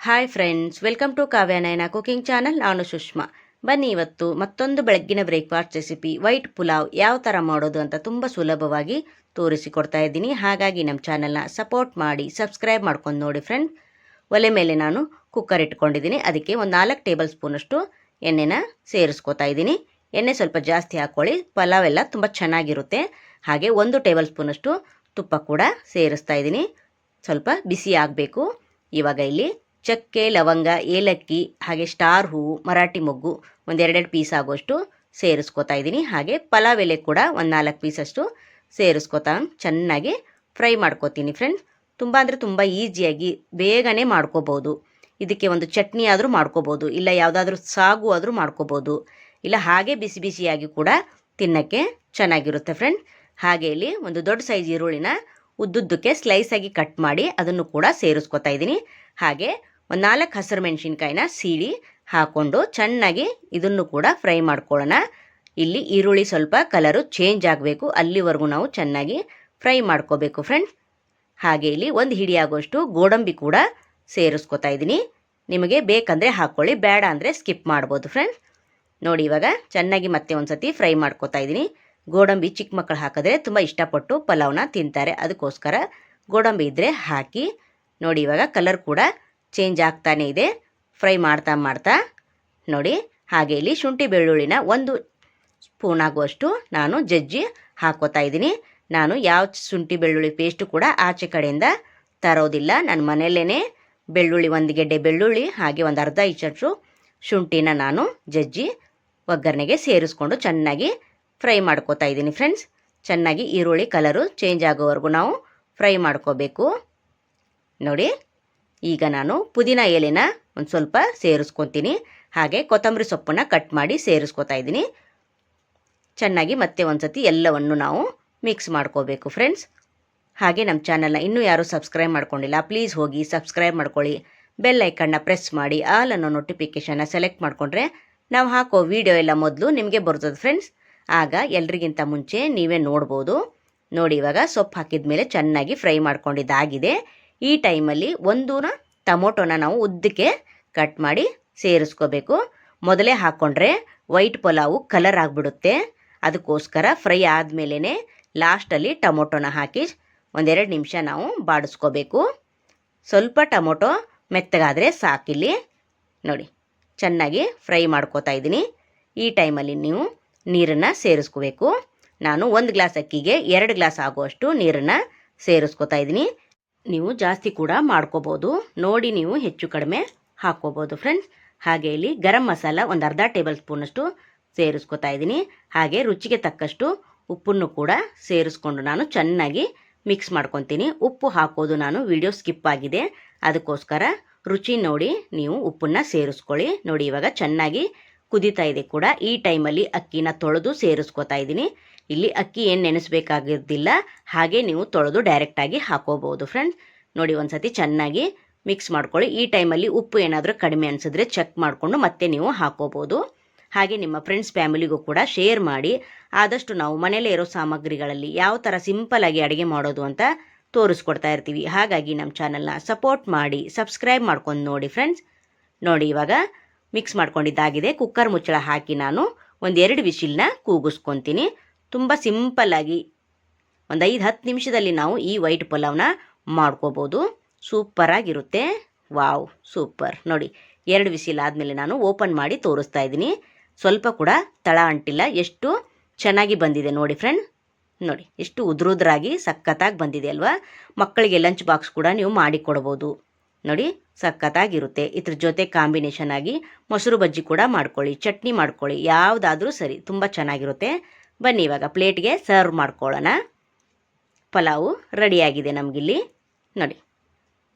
Hi friends, welcome to Kavyanayana cooking channel. ನಾನು ಸುಷ್ಮಾ. ಬನ್ನಿ ಇವತ್ತು ಮತ್ತೊಂದು ಬೆಳಗ್ಗಿನ ಬ್ರೇಕ್ಫಾಸ್ಟ್ ರೆಸಿಪಿ ವೈಟ್ ಪುಲಾವ್ ಯಾವ ಥರ ಮಾಡೋದು ಅಂತ ತುಂಬ ಸುಲಭವಾಗಿ ತೋರಿಸಿಕೊಡ್ತಾ ಇದ್ದೀನಿ. ಹಾಗಾಗಿ ನಮ್ಮ ಚಾನಲ್ನ ಸಪೋರ್ಟ್ ಮಾಡಿ ಸಬ್ಸ್ಕ್ರೈಬ್ ಮಾಡ್ಕೊಂಡು ನೋಡಿ ಫ್ರೆಂಡ್. ಒಲೆ ಮೇಲೆ ನಾನು ಕುಕ್ಕರ್ ಇಟ್ಕೊಂಡಿದ್ದೀನಿ. ಅದಕ್ಕೆ ಒಂದು 4 ಟೇಬಲ್ ಸ್ಪೂನಷ್ಟು ಎಣ್ಣೆನ ಸೇರಿಸ್ಕೊತಾ ಇದ್ದೀನಿ. ಎಣ್ಣೆ ಸ್ವಲ್ಪ ಜಾಸ್ತಿ ಹಾಕ್ಕೊಳ್ಳಿ, ಪಲಾವ್ ಎಲ್ಲ ತುಂಬ ಚೆನ್ನಾಗಿರುತ್ತೆ. ಹಾಗೆ 1 ಟೇಬಲ್ ಸ್ಪೂನಷ್ಟು ತುಪ್ಪ ಕೂಡ ಸೇರಿಸ್ತಾ ಇದ್ದೀನಿ. ಸ್ವಲ್ಪ ಬಿಸಿ ಆಗಬೇಕು. ಇವಾಗ ಇಲ್ಲಿ ಚಕ್ಕೆ, ಲವಂಗ, ಏಲಕ್ಕಿ, ಹಾಗೆ ಸ್ಟಾರ್ ಹೂವು, ಮರಾಠಿ ಮೊಗ್ಗು ಒಂದು 2 ಪೀಸ್ ಆಗುವಷ್ಟು ಸೇರಿಸ್ಕೊತಾ ಇದ್ದೀನಿ. ಹಾಗೆ ಪಲಾವ್ ಎಲೆ ಕೂಡ ಒಂದು 4 ಪೀಸಷ್ಟು ಸೇರಿಸ್ಕೊತಾ ಚೆನ್ನಾಗಿ ಫ್ರೈ ಮಾಡ್ಕೋತೀನಿ ಫ್ರೆಂಡ್ಸ್. ತುಂಬ ಅಂದರೆ ತುಂಬ ಈಸಿಯಾಗಿ ಬೇಗನೆ ಮಾಡ್ಕೋಬೋದು. ಇದಕ್ಕೆ ಒಂದು ಚಟ್ನಿ ಆದರೂ ಮಾಡ್ಕೋಬೋದು, ಇಲ್ಲ ಯಾವುದಾದ್ರೂ ಸಾಗು ಆದರೂ ಮಾಡ್ಕೋಬೋದು, ಇಲ್ಲ ಹಾಗೆ ಬಿಸಿ ಬಿಸಿಯಾಗಿ ಕೂಡ ತಿನ್ನೋಕ್ಕೆ ಚೆನ್ನಾಗಿರುತ್ತೆ ಫ್ರೆಂಡ್. ಹಾಗೆ ಇಲ್ಲಿ ಒಂದು ದೊಡ್ಡ ಸೈಜ್ ಈರುಳ್ಳಿನ ಉದ್ದುದ್ದಕ್ಕೆ ಸ್ಲೈಸಾಗಿ ಕಟ್ ಮಾಡಿ ಅದನ್ನು ಕೂಡ ಸೇರಿಸ್ಕೊತಾ ಇದ್ದೀನಿ. ಹಾಗೆ ಒಂದು 4 ಹಸಿರು ಮೆಣಸಿನ್ಕಾಯಿನ ಸೀಳಿ ಹಾಕ್ಕೊಂಡು ಚೆನ್ನಾಗಿ ಇದನ್ನು ಕೂಡ ಫ್ರೈ ಮಾಡ್ಕೊಳ್ಳೋಣ. ಇಲ್ಲಿ ಈರುಳ್ಳಿ ಸ್ವಲ್ಪ ಕಲರು ಚೇಂಜ್ ಆಗಬೇಕು, ಅಲ್ಲಿವರೆಗೂ ನಾವು ಚೆನ್ನಾಗಿ ಫ್ರೈ ಮಾಡ್ಕೋಬೇಕು ಫ್ರೆಂಡ್ಸ್. ಹಾಗೆ ಇಲ್ಲಿ ಒಂದು ಹಿಡಿ ಆಗೋಷ್ಟು ಗೋಡಂಬಿ ಕೂಡ ಸೇರಿಸ್ಕೊತಾ ಇದ್ದೀನಿ. ನಿಮಗೆ ಬೇಕಂದರೆ ಹಾಕ್ಕೊಳ್ಳಿ, ಬೇಡ ಅಂದರೆ ಸ್ಕಿಪ್ ಮಾಡ್ಬೋದು ಫ್ರೆಂಡ್ಸ್. ನೋಡಿ ಇವಾಗ ಚೆನ್ನಾಗಿ ಮತ್ತೆ ಒಂದು ಸತಿ ಫ್ರೈ ಮಾಡ್ಕೋತಾ ಇದ್ದೀನಿ. ಗೋಡಂಬಿ ಚಿಕ್ಕ ಮಕ್ಕಳು ಹಾಕಿದ್ರೆ ತುಂಬ ಇಷ್ಟಪಟ್ಟು ಪಲಾವ್ನ ತಿಂತಾರೆ, ಅದಕ್ಕೋಸ್ಕರ ಗೋಡಂಬಿ ಇದ್ದರೆ ಹಾಕಿ. ನೋಡಿ ಇವಾಗ ಕಲರ್ ಕೂಡ ಚೇಂಜ್ ಆಗ್ತಾನೇ ಇದೆ ಫ್ರೈ ಮಾಡ್ತಾ ಮಾಡ್ತಾ. ನೋಡಿ ಹಾಗೆ ಇಲ್ಲಿ ಶುಂಠಿ ಬೆಳ್ಳುಳ್ಳಿನ 1 ಸ್ಪೂನ್ ಆಗುವಷ್ಟು ನಾನು ಜಜ್ಜಿ ಹಾಕೋತಾ ಇದ್ದೀನಿ. ನಾನು ಯಾವ ಶುಂಠಿ ಬೆಳ್ಳುಳ್ಳಿ ಪೇಸ್ಟು ಕೂಡ ಆಚೆ ಕಡೆಯಿಂದ ತರೋದಿಲ್ಲ. ನಾನು ಮನೆಯಲ್ಲೇ ಬೆಳ್ಳುಳ್ಳಿ, 1 ಗೆಡ್ಡೆ ಬೆಳ್ಳುಳ್ಳಿ, ಹಾಗೆ ಒಂದು ಅರ್ಧ ಇಂಚಷ್ಟು ಶುಂಠಿನ ನಾನು ಜಜ್ಜಿ ಒಗ್ಗರಣೆಗೆ ಸೇರಿಸ್ಕೊಂಡು ಚೆನ್ನಾಗಿ ಫ್ರೈ ಮಾಡ್ಕೋತಾ ಇದ್ದೀನಿ ಫ್ರೆಂಡ್ಸ್. ಚೆನ್ನಾಗಿ ಈರುಳ್ಳಿ ಕಲರು ಚೇಂಜ್ ಆಗೋವರೆಗೂ ನಾವು ಫ್ರೈ ಮಾಡ್ಕೋಬೇಕು. ನೋಡಿ ಈಗ ನಾನು ಪುದೀನ ಎಲೆನ ಒಂದು ಸ್ವಲ್ಪ ಸೇರಿಸ್ಕೊತೀನಿ. ಹಾಗೆ ಕೊತ್ತಂಬರಿ ಸೊಪ್ಪನ್ನ ಕಟ್ ಮಾಡಿ ಸೇರಿಸ್ಕೊತಾ ಇದ್ದೀನಿ. ಚೆನ್ನಾಗಿ ಮತ್ತೆ ಒಂದು ಸತಿ ಎಲ್ಲವನ್ನು ನಾವು ಮಿಕ್ಸ್ ಮಾಡ್ಕೋಬೇಕು ಫ್ರೆಂಡ್ಸ್. ಹಾಗೆ ನಮ್ಮ ಚಾನಲ್ನ ಇನ್ನೂ ಯಾರೂ ಸಬ್ಸ್ಕ್ರೈಬ್ ಮಾಡ್ಕೊಂಡಿಲ್ಲ, ಪ್ಲೀಸ್ ಹೋಗಿ ಸಬ್ಸ್ಕ್ರೈಬ್ ಮಾಡ್ಕೊಳ್ಳಿ. ಬೆಲ್ ಐಕನ್ನ ಪ್ರೆಸ್ ಮಾಡಿ ಆಲ್ ಅನ್ನೋ ನೋಟಿಫಿಕೇಷನ್ನ ಸೆಲೆಕ್ಟ್ ಮಾಡಿಕೊಂಡ್ರೆ ನಾವು ಹಾಕೋ ವಿಡಿಯೋ ಎಲ್ಲ ಮೊದಲು ನಿಮಗೆ ಬರ್ತದೆ ಫ್ರೆಂಡ್ಸ್. ಆಗ ಎಲ್ರಿಗಿಂತ ಮುಂಚೆ ನೀವೇ ನೋಡ್ಬೋದು. ನೋಡಿ ಇವಾಗ ಸೊಪ್ಪು ಹಾಕಿದ ಮೇಲೆ ಚೆನ್ನಾಗಿ ಫ್ರೈ ಮಾಡ್ಕೊಂಡಿದ್ದಾಗಿದೆ. ಈ ಟೈಮಲ್ಲಿ 1 ಟೊಮೊಟೊನ ನಾವು ಉದ್ದಕ್ಕೆ ಕಟ್ ಮಾಡಿ ಸೇರಿಸ್ಕೋಬೇಕು. ಮೊದಲೇ ಹಾಕ್ಕೊಂಡ್ರೆ ವೈಟ್ ಪಲಾವು ಕಲರ್ ಆಗಿಬಿಡುತ್ತೆ, ಅದಕ್ಕೋಸ್ಕರ ಫ್ರೈ ಆದಮೇಲೆ ಲಾಸ್ಟಲ್ಲಿ ಟೊಮೊಟೊನ ಹಾಕಿ 1-2 ನಿಮಿಷ ನಾವು ಬಾಡಿಸ್ಕೋಬೇಕು. ಸ್ವಲ್ಪ ಟೊಮೊಟೊ ಮೆತ್ತಗಾದರೆ ಸಾಕಿಲ್ಲಿ. ನೋಡಿ ಚೆನ್ನಾಗಿ ಫ್ರೈ ಮಾಡ್ಕೋತಾ ಇದ್ದೀನಿ. ಈ ಟೈಮಲ್ಲಿ ನೀವು ನೀರನ್ನು ಸೇರಿಸ್ಕೋಬೇಕು. ನಾನು 1 ಗ್ಲಾಸ್ ಅಕ್ಕಿಗೆ 2 ಗ್ಲಾಸ್ ಆಗುವಷ್ಟು ನೀರನ್ನು ಸೇರಿಸ್ಕೋತಾ ಇದ್ದೀನಿ. ನೀವು ಜಾಸ್ತಿ ಕೂಡ ಮಾಡ್ಕೋಬೋದು, ನೋಡಿ ನೀವು ಹೆಚ್ಚು ಕಡಿಮೆ ಹಾಕ್ಕೋಬೋದು ಫ್ರೆಂಡ್ಸ್. ಹಾಗೆ ಇಲ್ಲಿ ಗರಂ ಮಸಾಲ ಒಂದು ಅರ್ಧ ಟೇಬಲ್ ಸ್ಪೂನಷ್ಟು ಸೇರಿಸ್ಕೊತಾ ಇದ್ದೀನಿ. ಹಾಗೆ ರುಚಿಗೆ ತಕ್ಕಷ್ಟು ಉಪ್ಪನ್ನು ಕೂಡ ಸೇರಿಸ್ಕೊಂಡು ನಾನು ಚೆನ್ನಾಗಿ ಮಿಕ್ಸ್ ಮಾಡ್ಕೊತೀನಿ. ಉಪ್ಪು ಹಾಕೋದು ನಾನು ವಿಡಿಯೋ ಸ್ಕಿಪ್ ಆಗಿದೆ, ಅದಕ್ಕೋಸ್ಕರ ರುಚಿ ನೋಡಿ ನೀವು ಉಪ್ಪನ್ನು ಸೇರಿಸ್ಕೊಳ್ಳಿ. ನೋಡಿ ಇವಾಗ ಚೆನ್ನಾಗಿ ಕುದೀತಾ ಇದೆ ಕೂಡ. ಈ ಟೈಮಲ್ಲಿ ಅಕ್ಕಿನ ತೊಳೆದು ಸೇರಿಸ್ಕೊತಾ ಇದ್ದೀನಿ. ಇಲ್ಲಿ ಅಕ್ಕಿ ಏನು ನೆನೆಸಬೇಕಾಗಿರೋದಿಲ್ಲ, ಹಾಗೆ ನೀವು ತೊಳೆದು ಡೈರೆಕ್ಟಾಗಿ ಹಾಕೋಬೋದು ಫ್ರೆಂಡ್ಸ್. ನೋಡಿ ಒಂದು ಸತಿ ಚೆನ್ನಾಗಿ ಮಿಕ್ಸ್ ಮಾಡ್ಕೊಳ್ಳಿ. ಈ ಟೈಮಲ್ಲಿ ಉಪ್ಪು ಏನಾದರೂ ಕಡಿಮೆ ಅನಿಸಿದ್ರೆ ಚೆಕ್ ಮಾಡಿಕೊಂಡು ಮತ್ತೆ ನೀವು ಹಾಕೋಬೋದು. ಹಾಗೆ ನಿಮ್ಮ ಫ್ರೆಂಡ್ಸ್ ಫ್ಯಾಮಿಲಿಗೂ ಕೂಡ ಶೇರ್ ಮಾಡಿ. ಆದಷ್ಟು ನಾವು ಮನೆಯಲ್ಲೇ ಇರೋ ಸಾಮಗ್ರಿಗಳಲ್ಲಿ ಯಾವ ಥರ ಸಿಂಪಲ್ಲಾಗಿ ಅಡುಗೆ ಮಾಡೋದು ಅಂತ ತೋರಿಸ್ಕೊಡ್ತಾ ಇರ್ತೀವಿ. ಹಾಗಾಗಿ ನಮ್ಮ ಚಾನಲ್ನ ಸಪೋರ್ಟ್ ಮಾಡಿ ಸಬ್ಸ್ಕ್ರೈಬ್ ಮಾಡ್ಕೊಂಡು ನೋಡಿ ಫ್ರೆಂಡ್ಸ್. ನೋಡಿ ಇವಾಗ ಮಿಕ್ಸ್ ಮಾಡ್ಕೊಂಡಿದ್ದಾಗಿದೆ. ಕುಕ್ಕರ್ ಮುಚ್ಚಳ ಹಾಕಿ ನಾನು 1-2 ವಿಶಿಲ್ನ ಕೂಗಿಸ್ಕೊತೀನಿ. ತುಂಬ ಸಿಂಪಲ್ಲಾಗಿ ಒಂದು 5-10 ನಿಮಿಷದಲ್ಲಿ ನಾವು ಈ ವೈಟ್ ಪಲಾವ್ನ ಮಾಡ್ಕೋಬೋದು. ಸೂಪರಾಗಿರುತ್ತೆ. Wow super. ನೋಡಿ 2 ವಿಸಿಲ್ ಆದಮೇಲೆ ನಾನು ಓಪನ್ ಮಾಡಿ ತೋರಿಸ್ತಾ ಇದ್ದೀನಿ. ಸ್ವಲ್ಪ ಕೂಡ ತಳ ಅಂಟಿಲ್ಲ, ಎಷ್ಟು ಚೆನ್ನಾಗಿ ಬಂದಿದೆ ನೋಡಿ ಫ್ರೆಂಡ್. ನೋಡಿ ಎಷ್ಟು ಉದುರುದ್ರಾಗಿ ಸಖತ್ತಾಗಿ ಬಂದಿದೆ ಅಲ್ವಾ. ಮಕ್ಕಳಿಗೆ ಲಂಚ್ ಬಾಕ್ಸ್ ಕೂಡ ನೀವು ಮಾಡಿ ಕೊಡ್ಬೋದು. ನೋಡಿ ಸಖತ್ತಾಗಿರುತ್ತೆ. ಇದ್ರ ಜೊತೆ ಕಾಂಬಿನೇಷನ್ ಆಗಿ ಮೊಸರು ಬಜ್ಜಿ ಕೂಡ ಮಾಡ್ಕೊಳ್ಳಿ, ಚಟ್ನಿ ಮಾಡ್ಕೊಳ್ಳಿ, ಯಾವುದಾದ್ರೂ ಸರಿ, ತುಂಬ ಚೆನ್ನಾಗಿರುತ್ತೆ. ಬನ್ನಿ ಇವಾಗ ಪ್ಲೇಟ್ಗೆ ಸರ್ವ್ ಮಾಡ್ಕೊಳ್ಳೋಣ. ಪಲಾವು ರೆಡಿಯಾಗಿದೆ ನಮಗಿಲ್ಲಿ. ನೋಡಿ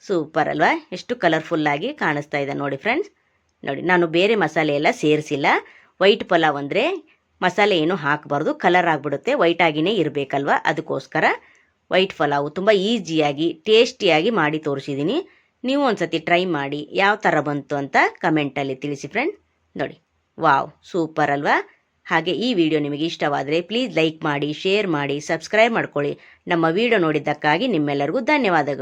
ಸೂಪರ್ ಅಲ್ವಾ, ಎಷ್ಟು ಕಲರ್ಫುಲ್ಲಾಗಿ ಕಾಣಿಸ್ತಾ ಇದೆ ನೋಡಿ ಫ್ರೆಂಡ್ಸ್. ನೋಡಿ ನಾನು ಬೇರೆ ಮಸಾಲೆ ಎಲ್ಲ ಸೇರಿಸಿಲ್ಲ. ವೈಟ್ ಪಲಾವ್ ಅಂದರೆ ಮಸಾಲೆ ಏನು ಹಾಕಬಾರ್ದು, ಕಲರ್ ಆಗಿಬಿಡುತ್ತೆ, ವೈಟ್ ಆಗಿಯೇ ಇರಬೇಕಲ್ವ, ಅದಕ್ಕೋಸ್ಕರ ವೈಟ್ ಪಲಾವು ತುಂಬ ಈಸಿಯಾಗಿ ಟೇಸ್ಟಿಯಾಗಿ ಮಾಡಿ ತೋರಿಸಿದ್ದೀನಿ. ನೀವು ಒಂದು ಸತಿ ಟ್ರೈ ಮಾಡಿ ಯಾವ ಥರ ಬಂತು ಅಂತ ಕಮೆಂಟಲ್ಲಿ ತಿಳಿಸಿ ಫ್ರೆಂಡ್. ನೋಡಿ ವಾವ್ ಸೂಪರ್ ಅಲ್ವಾ. ಹಾಗೆ ಈ ವಿಡಿಯೋ ನಿಮಗೆ ಇಷ್ಟವಾದರೆ ಪ್ಲೀಸ್ ಲೈಕ್ ಮಾಡಿ, ಶೇರ್ ಮಾಡಿ, ಸಬ್ಸ್ಕ್ರೈಬ್ ಮಾಡ್ಕೊಳ್ಳಿ. ನಮ್ಮ ವಿಡಿಯೋ ನೋಡಿದ್ದಕ್ಕಾಗಿ ನಿಮ್ಮೆಲ್ಲರಿಗೂ ಧನ್ಯವಾದಗಳು.